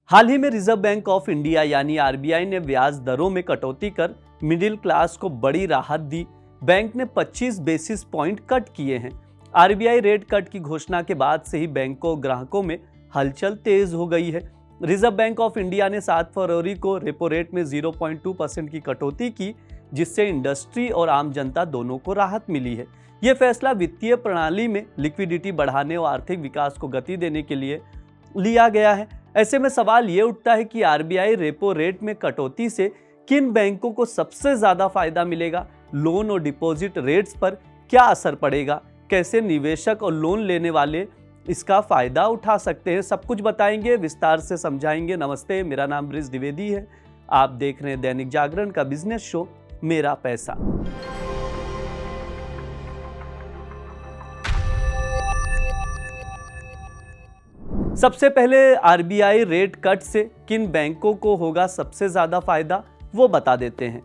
हाल ही में reserve bank of India यानी RBI ने ब्याज दरों में कटौती कर मिडिल क्लास को बड़ी राहत दी। बैंक ने 25 बेसिस पॉइंट कट किए हैं। आरबीआई रेट कट की घोषणा के बाद से ही बैंकों ग्राहकों में हलचल तेज हो गई है। रिजर्व बैंक ऑफ इंडिया ने 7 फरवरी को रेपो रेट में 0.2% की कटौती की, जिससे इंडस्ट्री और आम जनता दोनों को राहत मिली है। यह फैसला वित्तीय प्रणाली में लिक्विडिटी बढ़ाने और आर्थिक विकास को गति देने के लिए लिया गया है। ऐसे में सवाल ये उठता है कि आरबीआई रेपो रेट में कटौती से किन बैंकों को सबसे ज्यादा फायदा मिलेगा, लोन और डिपॉजिट रेट्स पर क्या असर पड़ेगा, कैसे निवेशक और लोन लेने वाले इसका फायदा उठा सकते हैं, सब कुछ बताएंगे, विस्तार से समझाएंगे। नमस्ते, मेरा नाम ब्रिज द्विवेदी है। आप देख रहे हैं दैनिक जागरण का बिजनेस शो मेरा पैसा। सबसे पहले आरबीआई रेट कट से किन बैंकों को होगा सबसे ज्यादा फायदा, वो बता देते हैं।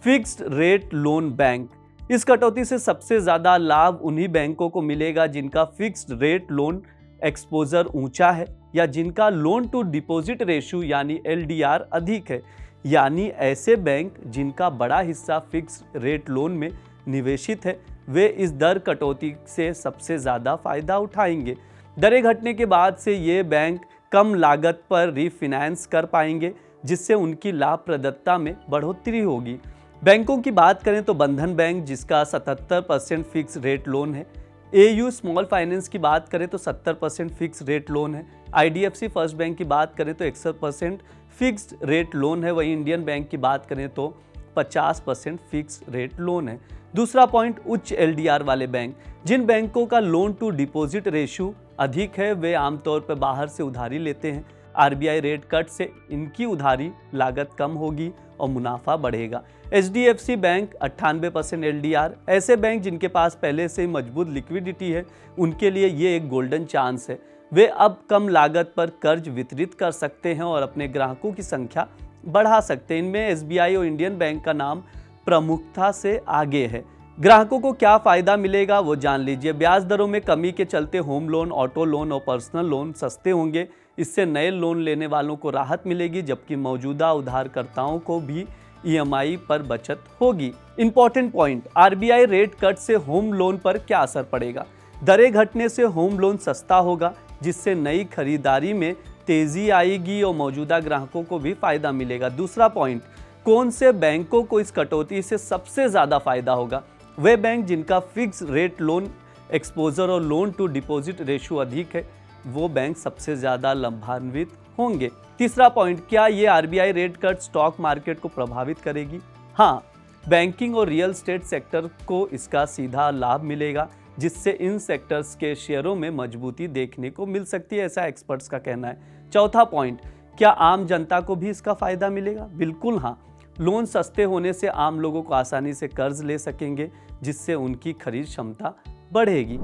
Fixed rate loan bank. इस कटौती से सबसे ज्यादा लाभ उन्हीं बैंकों को मिलेगा जिनका फिक्स्ड रेट लोन एक्सपोजर ऊंचा है या जिनका लोन टू डिपॉजिट रेशियो यानी एलडीआर अधिक है, यानी ऐसे बैंक जिनका बड़ा हिस्सा फिक्स्ड रेट लोन में निवेशित है, वे इस दर कटौती से सबसे ज्यादा फायदा उठाएंगे। दरें घटने के बाद से ये बैंक कम लागत पर रीफाइनेंस कर पाएंगे, जिससे उनकी लाभप्रदता में बढ़ोतरी होगी। बैंकों की बात करें तो बंधन बैंक, जिसका 77% फिक्स रेट लोन है। एयू स्मॉल फाइनेंस की बात करें तो 70% फिक्स रेट लोन है। आईडीएफसी फर्स्ट बैंक की बात करें तो 61% फिक्स्ड रेट लोन है। वहीं इंडियन बैंक की बात करें तो 50% फिक्स रेट लोन है। दूसरा पॉइंट, उच्च एलडीआर वाले बैंक। जिन बैंकों का लोन टू डिपॉजिट रेशियो अधिक है, वे आमतौर पर बाहर से उधारी लेते हैं। आरबीआई रेट कट से इनकी उधारी लागत कम होगी और मुनाफा बढ़ेगा। HDFC bank 98% LDR. ऐसे बैंक जिनके पास पहले से ही मजबूत लिक्विडिटी है, उनके लिए ये एक गोल्डन चांस है। वे अब कम लागत पर कर्ज वितरित कर सकते हैं और अपने ग्राहकों की संख्या बढ़ा सकते हैं। इनमें एसबीआई और इंडियन बैंक का नाम प्रमुखता से आगे है। ग्राहकों को क्या फायदा मिलेगा वो जान लीजिए। ब्याज दरों में कमी के चलते होम लोन, ऑटो लोन और पर्सनल लोन सस्ते होंगे। इससे नए लोन लेने वालों को राहत मिलेगी, जबकि मौजूदा उधारकर्ताओं को भी ईएमआई पर बचत होगी। Important point, RBI rate cut से होम लोन पर क्या असर पड़ेगा। दरें घटने से होम लोन सस्ता होगा, जिससे नई खरीदारी में तेजी आएगी और मौजूदा ग्राहकों को भी फायदा मिलेगा। दूसरा पॉइंट, कौन से बैंकों को इस कटौती से सबसे ज्यादा फायदा होगा। वे बैंक जिनका फिक्स रेट लोन एक्सपोजर और लोन टू डिपॉजिट रेशियो अधिक है, वो बैंक सबसे ज्यादा लाभान्वित होंगे। तीसरा पॉइंट, क्या ये RBI rate cut stock market को प्रभावित करेगी। हाँ, बैंकिंग और रियल एस्टेट सेक्टर को इसका सीधा लाभ मिलेगा, जिससे इन सेक्टर्स के शेयरों में मजबूती देखने को मिल सकती है, ऐसा एक्सपर्ट्स का कहना है। चौथा पॉइंट, क्या आम जनता को भी इसका फायदा मिलेगा। बिल्कुल हाँ, लोन सस्ते होने से आम लोगों को आसानी से कर्ज ले सकेंगे, जिससे उनकी खरीद क्षमता बढ़ेगी।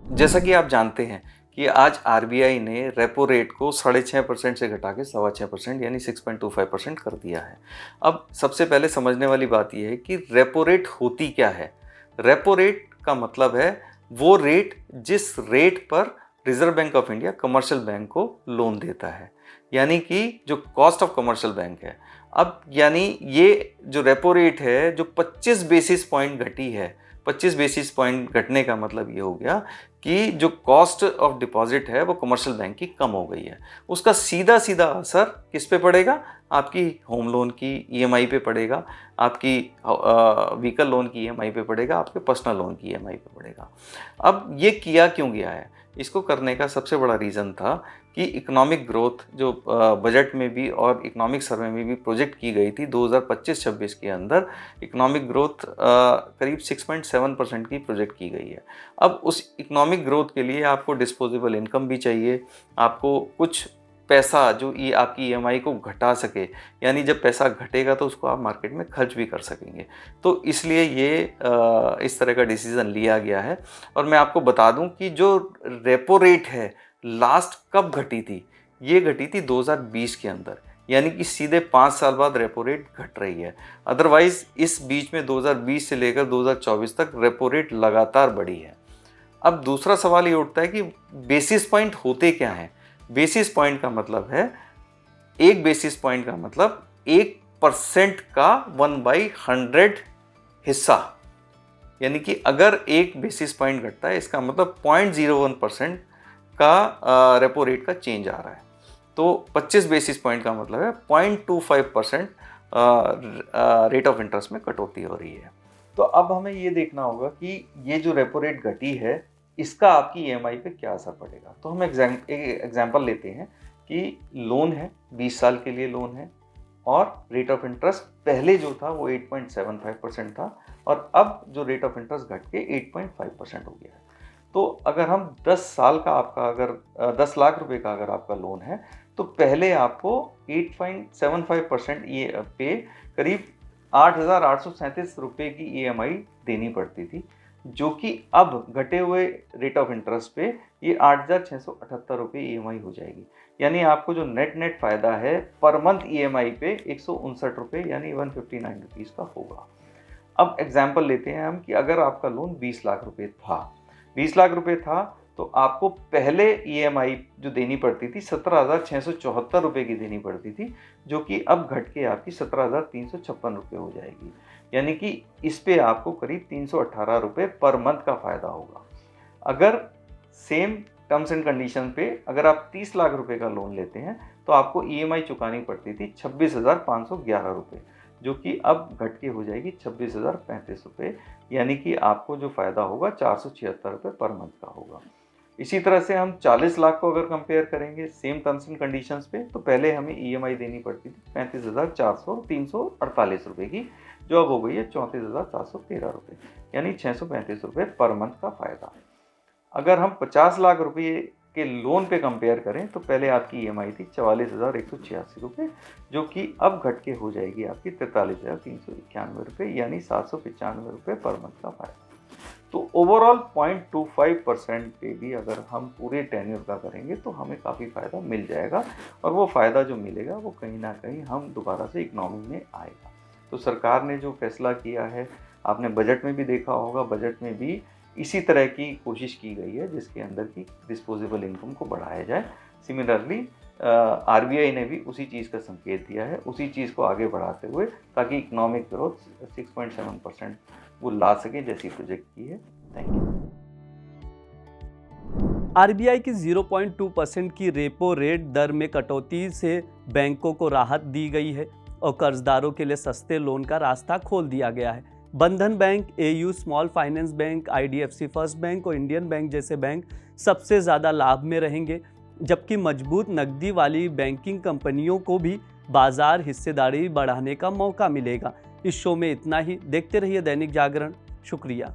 जैसा कि आप जानते हैं कि आज आरबीआई ने रेपो रेट को 6.5% से घटा के 6.25% यानी 6.25% कर दिया है। अब सबसे पहले समझने वाली बात यह है कि रेपो रेट होती क्या है। रेपो रेट का मतलब है वो रेट जिस रेट पर reserve bank of India commercial bank को लोन देता है, यानी कि जो कॉस्ट ऑफ कमर्शियल बैंक है। अब यानी ये जो रेपो रेट है जो 25 बेसिस पॉइंट घटी है, 25 बेसिस पॉइंट घटने का मतलब ये हो गया कि जो कॉस्ट ऑफ डिपॉजिट है वो कमर्शियल बैंक की कम हो गई है। उसका सीधा सीधा असर किस पे पड़ेगा, आपकी होम लोन की ईएमआई पे पड़ेगा, आपकी व्हीकल लोन की ईएमआई पे पड़ेगा, आपके पर्सनल लोन की ईएमआई पे पड़ेगा। अब ये किया क्यों गया है, इसको करने का सबसे बड़ा रीज़न था कि इकोनॉमिक ग्रोथ जो बजट में भी और इकोनॉमिक सर्वे में भी प्रोजेक्ट की गई थी 2025-26 के अंदर, इकोनॉमिक ग्रोथ करीब 6.7% की प्रोजेक्ट की गई है। अब उस इकोनॉमिक ग्रोथ के लिए आपको डिस्पोजेबल इनकम भी चाहिए, आपको कुछ पैसा जो ये आपकी ईएमआई को घटा सके, यानी जब पैसा घटेगा तो उसको आप मार्केट में खर्च भी कर सकेंगे। तो इसलिए ये इस तरह का डिसीज़न लिया गया है। और मैं आपको बता दूं कि जो रेपो रेट है लास्ट कब घटी थी, ये घटी थी 2020 के अंदर, यानी कि सीधे 5 साल बाद रेपो रेट घट रही है। अदरवाइज इस बीच में 2020 से लेकर 2024 तक रेपो रेट लगातार बढ़ी है। अब दूसरा सवाल ये उठता है कि बेसिस पॉइंट होते क्या हैं। बेसिस पॉइंट का मतलब है, 1 बेसिस पॉइंट का मतलब 1% का 1/100 हिस्सा, यानी कि अगर 1 बेसिस पॉइंट घटता है इसका मतलब 0.01% का रेपो रेट का चेंज आ रहा है। तो 25 बेसिस पॉइंट का मतलब है 0.25% रेट ऑफ इंटरेस्ट में कटौती हो रही है। तो अब हमें ये देखना होगा कि ये जो रेपो रेट घटी है इसका आपकी ईएमआई पे क्या असर पड़ेगा। तो हम एक एग्जांपल लेते हैं कि लोन है, 20 साल के लिए लोन है और रेट ऑफ इंटरेस्ट पहले जो था वो 8.75% था और अब जो रेट ऑफ इंटरेस्ट घट के 8.5% हो गया है। तो अगर हम 10 साल का आपका अगर 10 लाख रुपए का अगर आपका लोन है तो पहले आपको 8.75% ये पे करीब 8,837 रुपये की ईएमआई देनी पड़ती थी, जो कि अब घटे हुए रेट ऑफ इंटरेस्ट पे ये 8,678 रुपये ईएमआई हो जाएगी। यानी आपको जो नेट फ़ायदा है पर मंथ ईएमआई पे 159 रुपये यानी 159 रुपीज़ का होगा। अब एग्जाम्पल लेते हैं हम कि अगर आपका लोन 20 लाख रुपये था, 20 लाख रुपये था तो आपको पहले ईएमआई जो देनी पड़ती थी 17,674 रुपये की देनी पड़ती थी, जो कि अब घट के आपकी 17,356 रुपये हो जाएगी। यानी कि इस पे आपको करीब 318 रुपये पर मंथ का फ़ायदा होगा। अगर सेम टर्म्स एंड कंडीशन पे अगर आप 30 लाख रुपए का लोन लेते हैं तो आपको ईएमआई चुकानी पड़ती थी 26,511 रुपये, जो कि अब घट के हो जाएगी 26,035 रुपये, यानी कि आपको जो फ़ायदा होगा 476 रुपये पर मंथ का होगा। इसी तरह से हम 40 लाख को अगर कंपेयर करेंगे सेम टर्म्स एंड कंडीशंस पे तो पहले हमें ईएमआई देनी पड़ती थी 35,348 रुपये की, जो अब हो गई है 34,413 रुपये, यानी 635 रुपये पर मंथ का फ़ायदा। अगर हम 50 लाख रुपये के लोन पे कंपेयर करें तो पहले आपकी ईएमआई थी 44,186 रुपये, जो कि अब घट के हो जाएगी आपकी 43,391 रुपये, यानी 795 रुपये पर मंथ का फ़ायदा। तो ओवरऑल 0.25% पे भी अगर हम पूरे टेन्योर का करेंगे तो हमें काफ़ी फ़ायदा मिल जाएगा और वो फ़ायदा जो मिलेगा वो कहीं ना कहीं हम दोबारा से इकनॉमी में आएगा। तो सरकार ने जो फैसला किया है, आपने बजट में भी देखा होगा, बजट में भी इसी तरह की कोशिश की गई है जिसके अंदर की डिस्पोजेबल इनकम को बढ़ाया जाए। सिमिलरली आरबीआई ने भी उसी चीज़ का संकेत दिया है, उसी चीज़ को आगे बढ़ाते हुए, ताकि इकोनॉमिक ग्रोथ 6.7% वो ला सके जैसी प्रोजेक्ट की है। Thank you. आरबीआई की 0.2% की रेपो रेट दर में कटौती से बैंकों को राहत दी गई है और कर्जदारों के लिए सस्ते लोन का रास्ता खोल दिया गया है। बंधन bank, AU small finance bank, IDFC first bank और इंडियन बैंक जैसे बैंक सबसे ज़्यादा लाभ में रहेंगे, जबकि मजबूत नकदी वाली बैंकिंग कंपनियों को भी बाजार हिस्सेदारी बढ़ाने का मौका मिलेगा। इस शो में इतना ही। देखते रहिए दैनिक जागरण। शुक्रिया।